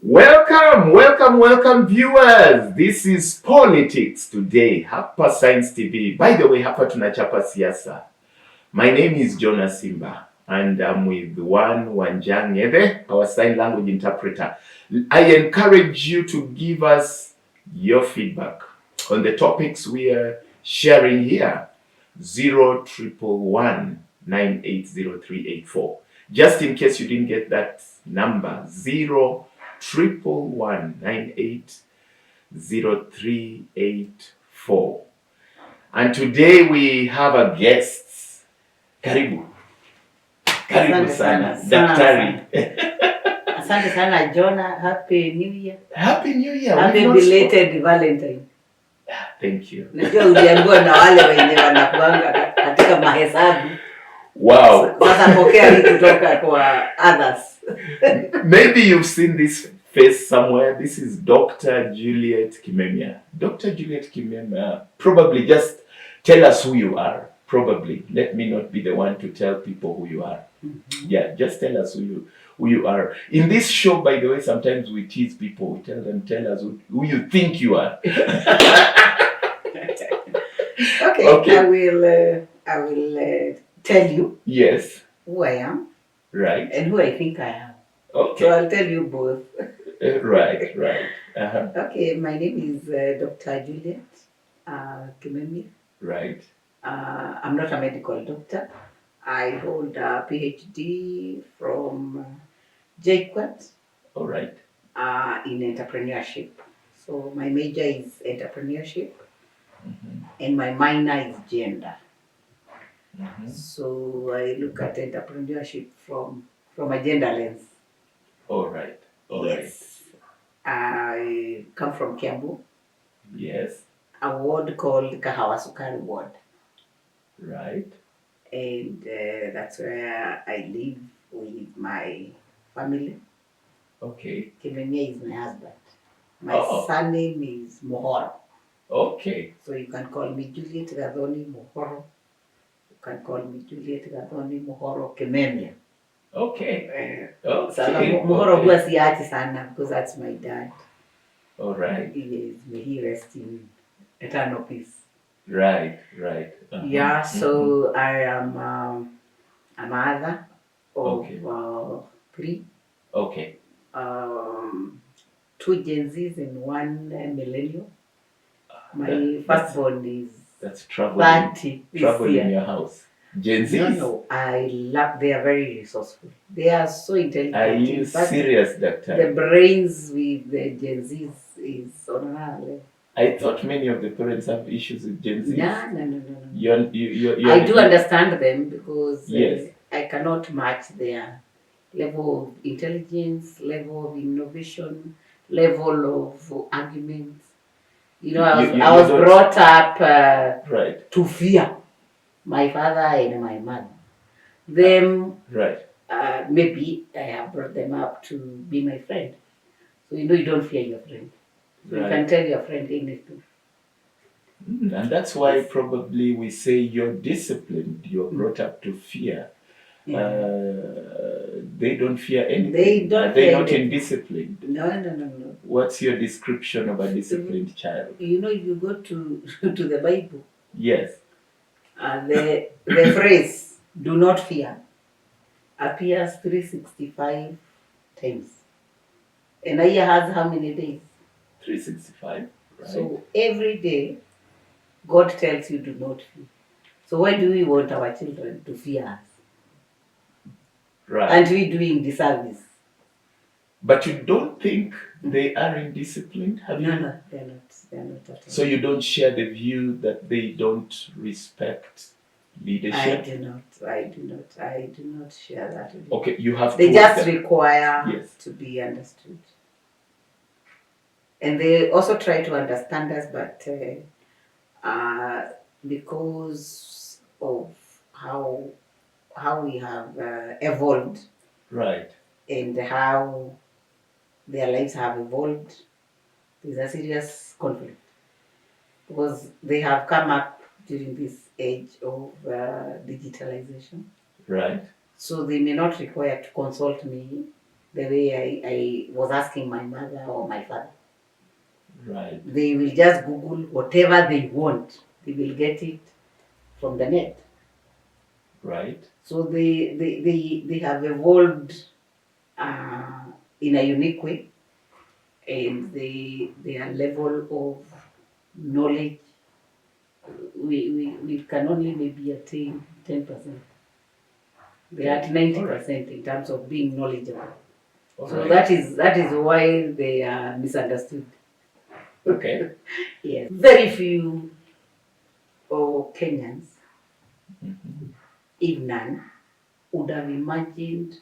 Welcome, viewers. This is Politics Today, hapa Science TV. By the way, hapa tunachapa siasa. My name is Jonas Simba, and I'm with Wanjang Ede, our sign language interpreter. I encourage you to give us your feedback on the topics we are sharing here. 0111980384. Just in case you didn't get that number, 0111980384. And today we have a guest. Karibu sana daktari. Asante sana Jonah. Happy New Year. Happy New Year. Happy belated Valentine. Thank you. Najua uliambiwa na wale wenye wanakuanga katika mahesabu. Wow. Sasa pokea hii kutoka kwa others. Maybe you've seen this face somewhere. This is Dr. Juliet Kimemia. Dr. Juliet Kimemia, probably just tell us who you are. Probably. Let me not be the one to tell people who you are. Mm-hmm. Yeah, just tell us who you are. In this show, by the way, sometimes we tease people. We tell us who you think you are. Okay. I will tell you. Yes. Who I am. Right. And who I think I am. Okay. So I'll tell you both. Right. Uh-huh. Okay, my name is Dr. Juliet Kimemia. Right. I'm not a medical doctor. I hold a PhD from JQuat. All right. In entrepreneurship. So my major is entrepreneurship, and my minor is gender. So I look at entrepreneurship from a gender lens. All right. Yes. I come from Kiambu. Yes. A ward called Kahawa Sukari ward. Right. And that's where I live with my family. Okay. Kimemia is my husband. My surname is Mohoro. Okay. So you can call me Juliet Gadoni Mohoro. You can call me Juliet Gadoni Mohoro Kimemia. Okay. Mohoro huwa siachi sana because that's my dad. All right. Yes, may he rest in eternal peace. Right. Uh-huh. Yeah, so I am a mother of 3. Okay. 2 Gen Zs and 1 millennial. My firstborn is that's trouble 30. Trouble in your house. Gen Zs? No, I love. They are very resourceful. They are so intelligent. Are you serious, doctor? The brains with the Gen Zs is on another level. I thought many of the parents have issues with Gen Zs. No. You're I do understand them because yes. I cannot match their level of intelligence, level of innovation, level of arguments. You know, I was brought up right. to fear my father and my mother. Them, right. Maybe I have brought them up to be my friend. So you know you don't fear your friend. So you can tell your friend anything. And that's why probably we say you're disciplined. You're brought up to fear. Yeah. They don't fear anything. They don't. Are they not indisciplined? No. What's your description of a disciplined child? You know, you go to the Bible. Yes. The phrase "do not fear" appears 365 times. And a year has how many days? 365. Right. So every day, God tells you do not fear. So why do we want our children to fear us? Right. And we doing disservice. But you don't think they are indisciplined? No, they're not. They're not at all. So you don't share the view that they don't respect leadership? I do not share that with you. Okay, you have They just require to be understood. And they also try to understand us, but because of how we have evolved, right, and how their lives have evolved, there's a serious conflict because they have come up during this age of digitalization. Right. So they may not require to consult me the way I was asking my mother or my father. Right. They will just Google whatever they want. They will get it from the net. Right. So they have evolved in a unique way, and their level of knowledge, we can only maybe attain 10%. They are at 90% in terms of being knowledgeable. So right. that is why they are misunderstood. Okay. Yes. Very few Kenyans, if none, would have imagined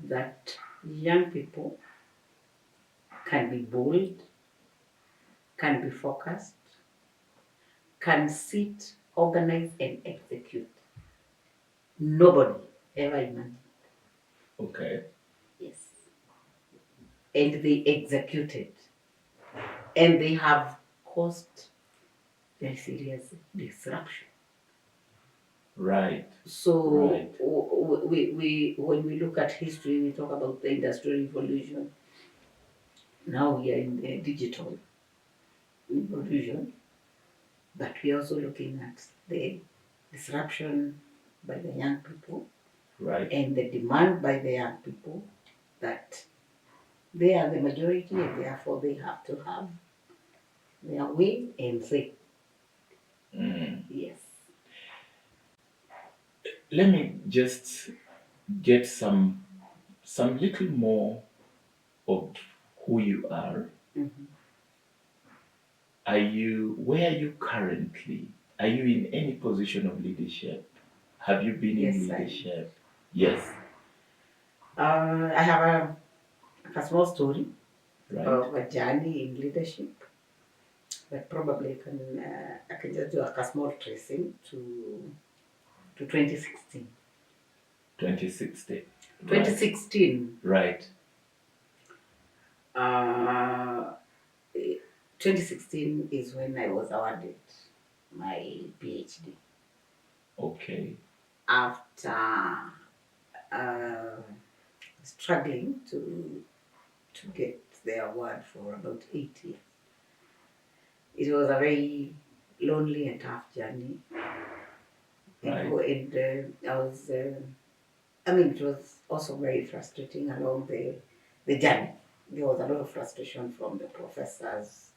that young people can be bold, can be focused, can sit, organize, and execute. Nobody ever imagined. Okay. Yes. And they executed. And they have caused very serious disruption. Right. So Right. we when we look at history, we talk about the Industrial Revolution. Now we are in the digital revolution, but we are also looking at the disruption by the young people, right, and the demand by the young people that they are the majority and therefore they have to have their way and say. Yes. Let me just get some little more of who you are. Mm-hmm. Where are you currently? Are you in any position of leadership? Have you been in leadership? Yes. I have a small story Right. of a journey in leadership, but probably I can just do a small tracing to 2016. 2016. 2016. Right. Uh, 2016 is when I was awarded my PhD. Okay. After struggling to get the award for about 8 years. It was a very lonely and tough journey. Right. And I was, it was also very frustrating along the journey. There was a lot of frustration from the professors,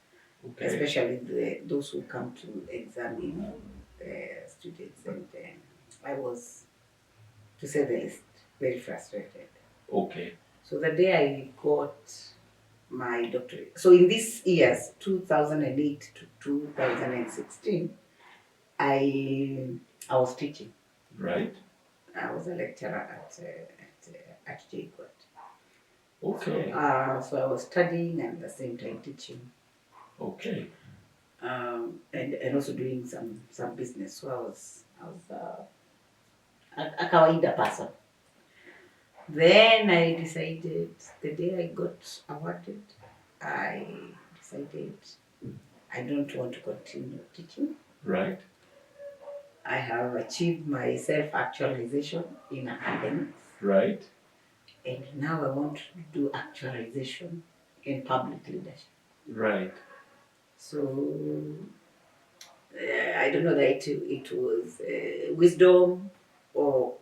okay, especially those who come to examine the students. And I was, to say the least, very frustrated. Okay. So the day I got my doctorate, so in these years, 2008 to 2016, I was teaching. Right. I was a lecturer at JQuat. Okay. So I was studying and at the same time teaching. Okay. And also doing some business. So I was a kawaida person. Then I decided, the day I got awarded, I decided I don't want to continue teaching. Right. I have achieved my self-actualization in academics. Right. And now I want to do actualization in public leadership. Right. So I don't know that it was wisdom or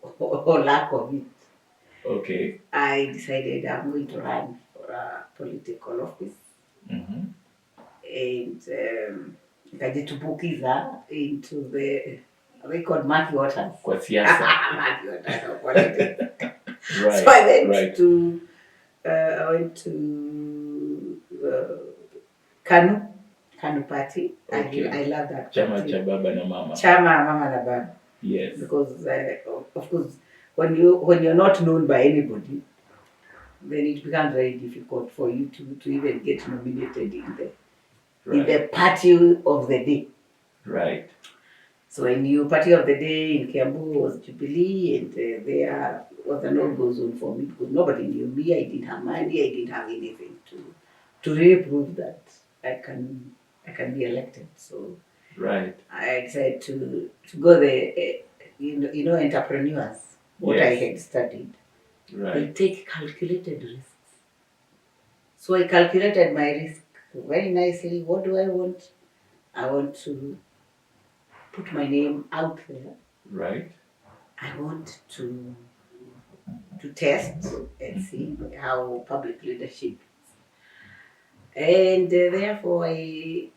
lack of it. Okay. I decided I'm going to run for a political office. Mm-hmm. And nikajitubukiza into the record Murky Waters. Kwa siasa. Murky Waters of politics. Right. So I went to Kanu party. Okay. I love that party. Chama cha baba na mama. Chama mama na baba. Yes. Because of course, when you're not known by anybody, then it becomes very difficult for you to even get nominated in the party of the day. Right. So a new party of the day in Kiambu was Jubilee, and there was an no-go zone for me because nobody knew me. I didn't have money. I didn't have anything to really prove that I can be elected. So right. I decided to go the entrepreneurs. What I had studied. Right. They take calculated risks. So I calculated my risk very nicely. What do I want? I want to put my name out there. Right. I want to test and see how public leadership. And therefore, I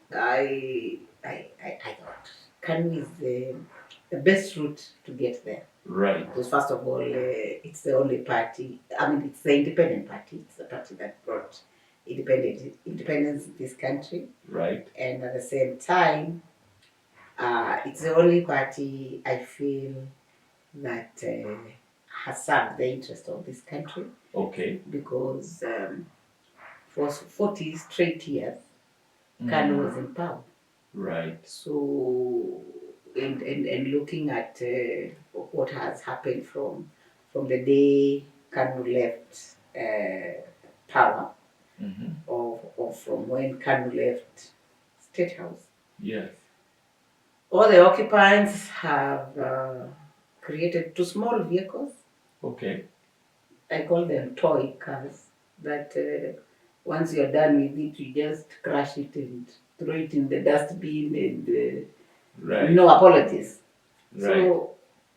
thought Kanu is the best route to get there. Right. Because first of all, it's the only party. I mean, it's the independent party. It's the party that brought independence in this country. Right. And at the same time, it's the only party I feel that has served the interest of this country. Okay. Because for 40 straight years, Kanu was in power. Right. So, and looking at what has happened from the day Kanu left power, or from when Kanu left State House, Yes. all the occupants have created two small vehicles. Okay. I call them toy cars. That once you're done with it, you just crash it and throw it in the dustbin and Right. no apologies. Right. So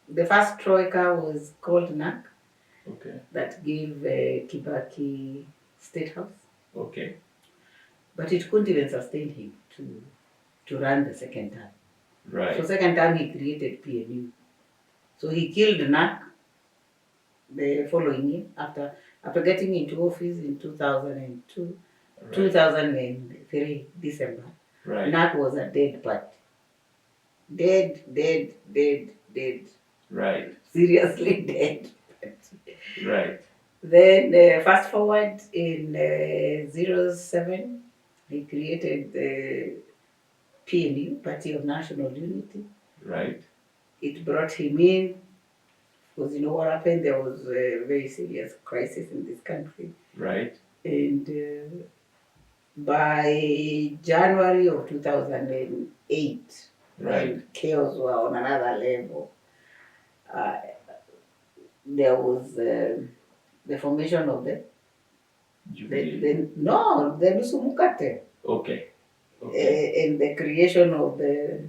the first troika was called NAC. Okay. That gave Kibaki State House. Okay. But it couldn't even sustain him to run the second term. Right. So second time he created PNU. So he killed NAC the following year after getting into office in 2002, right. 2003 December. Right. NAC was a dead party. Dead. Right. Seriously dead. Right. Then fast forward in 07, he created the PNU, Party of National Unity. Right. It brought him in because you know what happened? There was a very serious crisis in this country. Right. And by January of 2008, right. when chaos were on another level, there was the formation of the Lusumukate. Okay. And the creation of the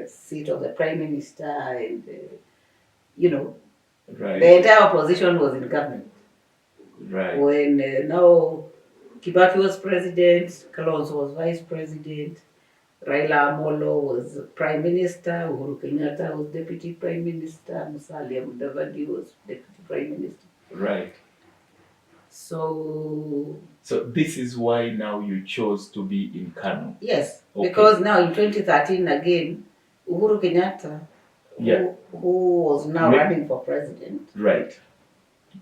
seat of the prime minister and right. The entire opposition was in government. Right. When now Kibaki was president, Kalonzo was vice president, Raila Amolo was prime minister, Uhuru Kenyatta was deputy prime minister, Musalia Mudavadi was deputy prime minister. Right. So this is why now you chose to be in Kanu. Yes, okay. Because now in 2013 again, Uhuru Kenyatta, who was now running for president, right?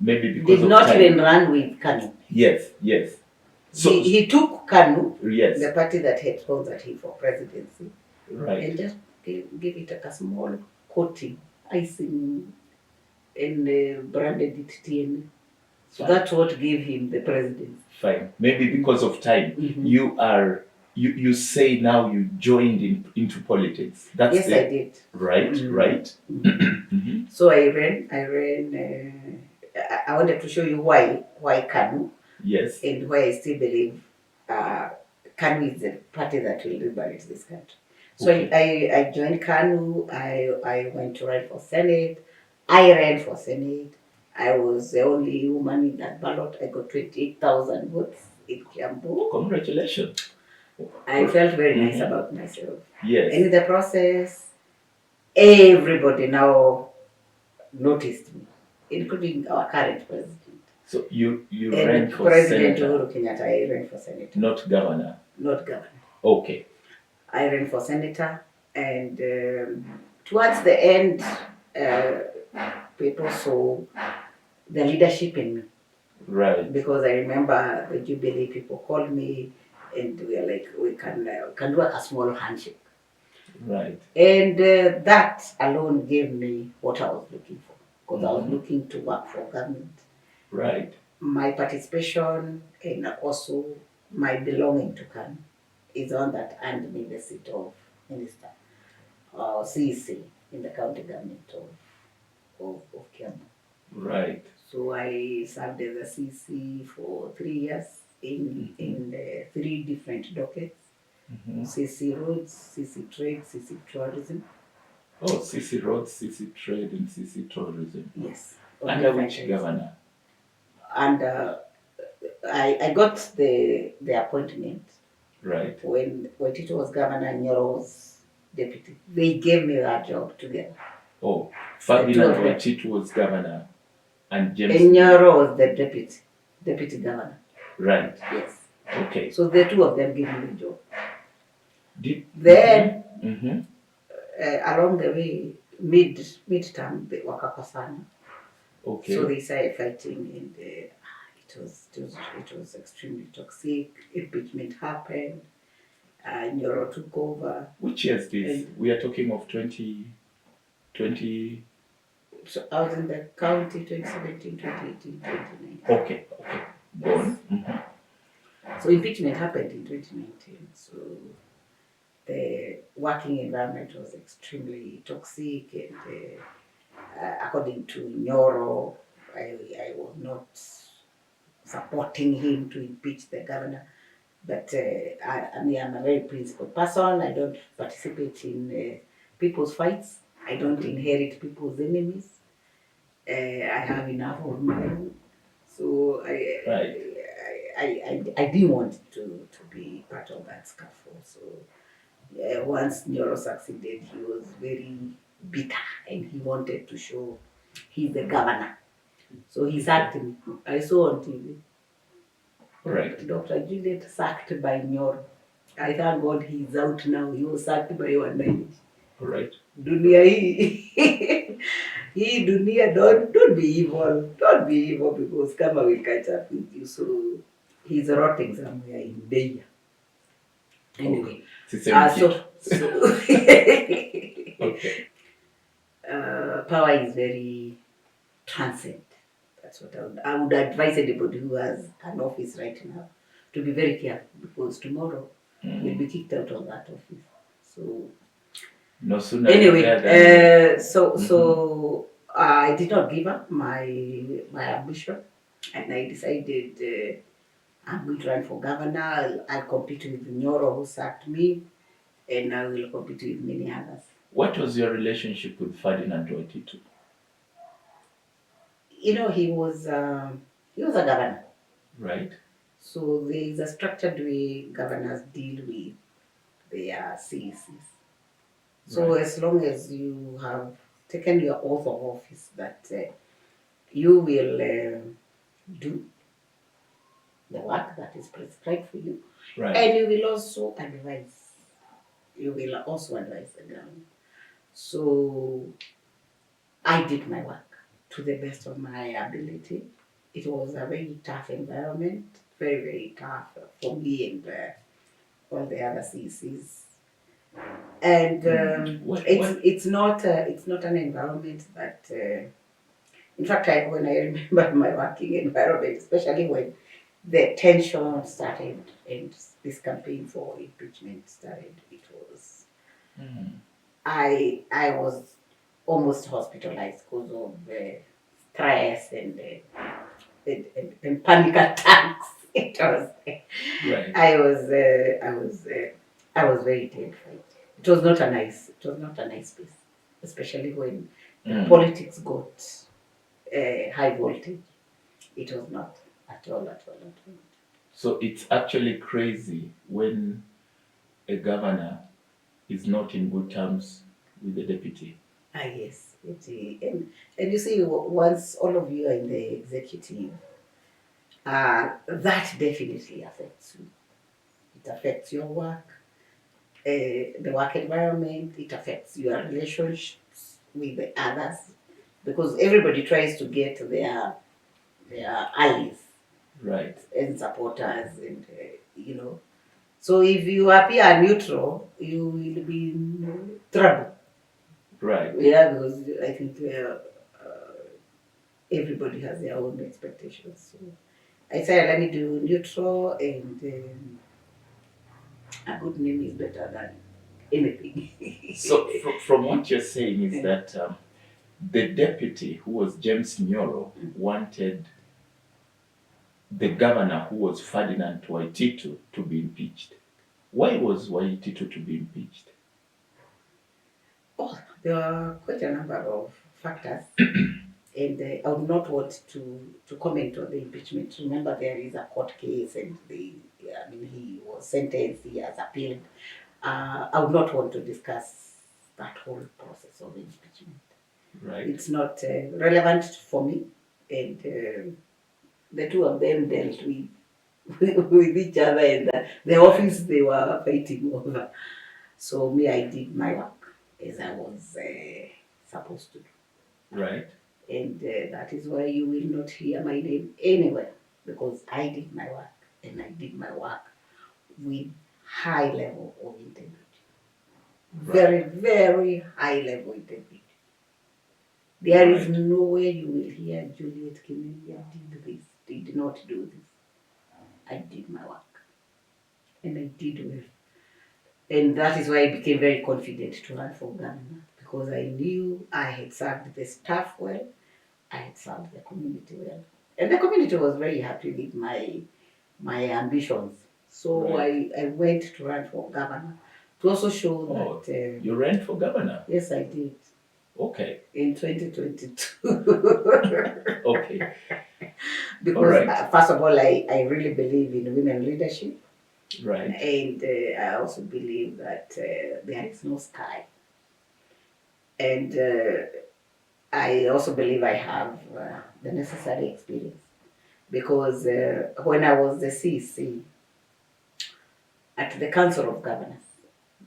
Maybe because did not even run with Kanu. Yes. So he took Kanu, yes, the party that had sponsored him for presidency, right, and just give it a small coating, icing, and branded it TN. So that's what gave him the presidency. Fine. Maybe because of time, you say now you joined into politics. That's yes, I did. Right, right. So I ran. I wanted to show you why Kanu. Yes. And why I still believe Kanu is the party that will liberate this country. So I joined Kanu. I went to run for Senate. I ran for Senate. I was the only woman in that ballot. I got 28,000 votes in Kiambu. Congratulations. I felt very nice about myself. Yes. And in the process, everybody now noticed me, including our current president. So you ran for President senator? Uhuru Kenyatta, I ran for senator. Not governor? Not governor. Okay. I ran for senator, and towards the end, people saw the leadership in me. Right. Because I remember the Jubilee people called me, and we were like, we can do a small handshake. Right. And that alone gave me what I was looking for, because I was looking to work for government. Right. My participation and also my belonging to Kanu is on that earned me the seat of minister or CEC in the county government of Kiambu. Right. So I served as a CEC for 3 years in the 3 different dockets: Mm-hmm. CC Roads, CC Trade, CC Tourism. Oh, CC Roads, CC Trade, and CC Tourism. Yes. Under which governor? And I got the appointment Right. when it was Governor Nyoro's deputy. They gave me that job together. Oh, Ferdinand Waititu was governor and James Nyoro was the deputy governor. Right. Yes. Okay. So the two of them gave me the job. Then along the way, mid-term, they wakakosana. Okay. So they started fighting, and it was extremely toxic. Impeachment happened. Nyoro took over. Which year is this? We are talking of 2020. So I was in the county 2017, 2018, 2019. Okay. Go on. So impeachment happened in 2019. So the working environment was extremely toxic, and according to Nyoro, I was not supporting him to impeach the governor. But I mean, I'm a very principled person. I don't participate in people's fights. I don't inherit people's enemies. I have enough of my own. So I didn't want to be part of that scuffle. So once Nyoro succeeded, he was very bitter and he wanted to show he's the governor. So he sacked me. I saw on TV. Right. Dr. Juliet sacked by Nyoro. I thank God he's out now. He was sacked by Wananchi. Right. Dunia hii. Hii dunia, don't be evil. Don't be evil because Kama will catch up with you. So he's rotting somewhere in Beia. Anyway. Okay. Power is very transient. That's what I would advise anybody who has an office right now to be very careful because tomorrow you'll be kicked out of that office. So no sooner. Anyway, so I did not give up my ambition, and I decided I'm going to run for governor. I'll compete with Nyoro who sacked me, and I will compete with many others. What was your relationship with Ferdinand Waititu? He was a governor. Right. So there is a structured way governors deal with their CECs. So as long as you have taken your oath of office that you will do the work that is prescribed for you, and you will also advise. You will also advise the government. So I did my work to the best of my ability. It was a very tough environment, very, very tough for me and all the other CCs. And it's not an environment that. In fact, when I remember my working environment, especially when the tension started and this campaign for impeachment started, it was. I was almost hospitalized because of stress and panic attacks. It was. I was very terrified. It was not a nice space, especially when the politics got high voltage. It was not at all. So it's actually crazy when a governor is not in good terms with the deputy. Yes. And you see, once all of you are in the executive, that definitely affects you. It affects your work, the work environment. It affects your relationships with the others because everybody tries to get their allies, and supporters, and So if you appear neutral, you will be in trouble. Yeah, because I think everybody has their own expectations. So I said, let me do neutral, and a good name is better than anything. So from what you're saying is that the deputy, who was James Nyoro, wanted the governor, who was Ferdinand Waititu, to be impeached. Why was Waititu to be impeached? Oh, there are quite a number of factors, and I would not want to comment on the impeachment. Remember, there is a court case, and he was sentenced, he has appealed. I would not want to discuss that whole process of impeachment. Right. It's not relevant for me, and the two of them dealt with each other, and the office they were fighting over. So me, I did my work as I was supposed to do. Right. And that is why you will not hear my name anywhere, because I did my work, and I did my work with high level of integrity. Very, very high level integrity. There is no way you will hear Juliet Kimemia did this, did not do this. I did my work, and I did well. And that is why I became very confident to run for governor, because I knew I had served the staff well, I had served the community well. And the community was very happy with my ambitions. So I went to run for governor to also show that... you ran for governor? Yes, I did. Okay. In 2022. Okay. Because first of all, I really believe in women leadership. Right. And I also believe that there is no sky. And I also believe I have the necessary experience. Because when I was the CC at the Council of Governors,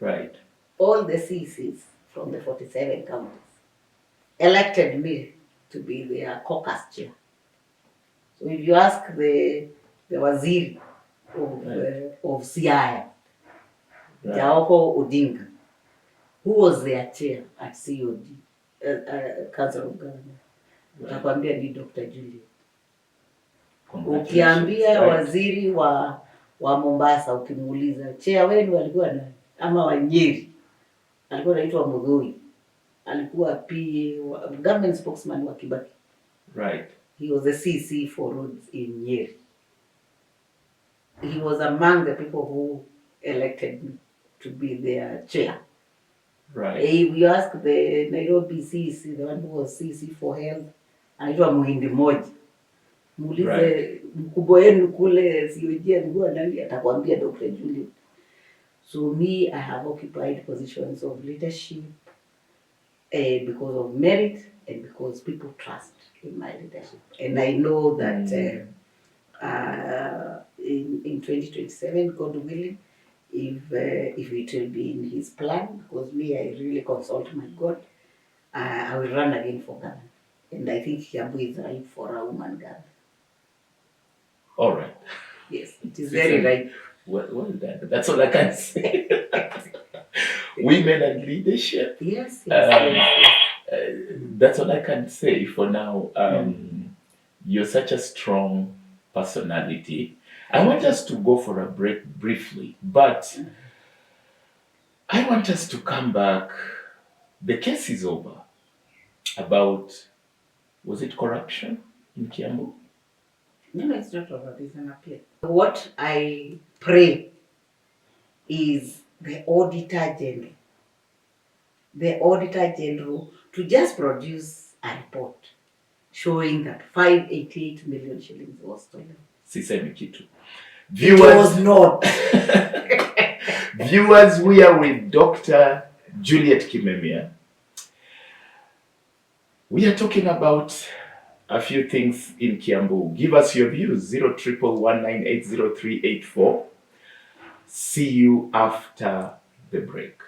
right, all the CCs from the 47 counties elected me to be their caucus chair. So if you ask the waziri of Siaya, Jaoko Odinga, who was their chair at COD, Council of Governors, utakwambia ni Dr. Juliet. Ukiambia waziri wa Mombasa, ukimuuliza chair wenu alikuwa nani, ama wa Nyeri alikuwa anaitwa Muthoi, alikuwa PA government spokesman wa Kibaki. Right. He was the CC for roads in Nyeri. He was among the people who elected me to be their chair. Right. If you ask the Nairobi CC, the one who was CC for health, anaitwa Muhindi Moja. Muulize mkubwa wenu kule COG alikuwa nani, atakwambia Dr. Juliet. So me, I have occupied positions of leadership because of merit and because people trust in my leadership. And I know that in 2027, God willing, if it will be in His plan, because me, I really consult my God, I will run again for governor. And I think Kiambu is right for a woman governor. All right. Yes, it is very right. Well done. That's all I can say. Women and leadership. Yes. That's all I can say for now. You're such a strong personality. I want us to go for a break briefly, but I want us to come back. The case is over about, was it corruption in Kiambu? No, it's not over. There's an appeal. What I pray is the Auditor General to just produce a report showing that 588 million shillings was stolen. Sisemi kitu. It was not. Viewers, we are with Dr. Juliet Kimemia. We are talking about a few things in Kiambu. Give us your views. 011980384. See you after the break.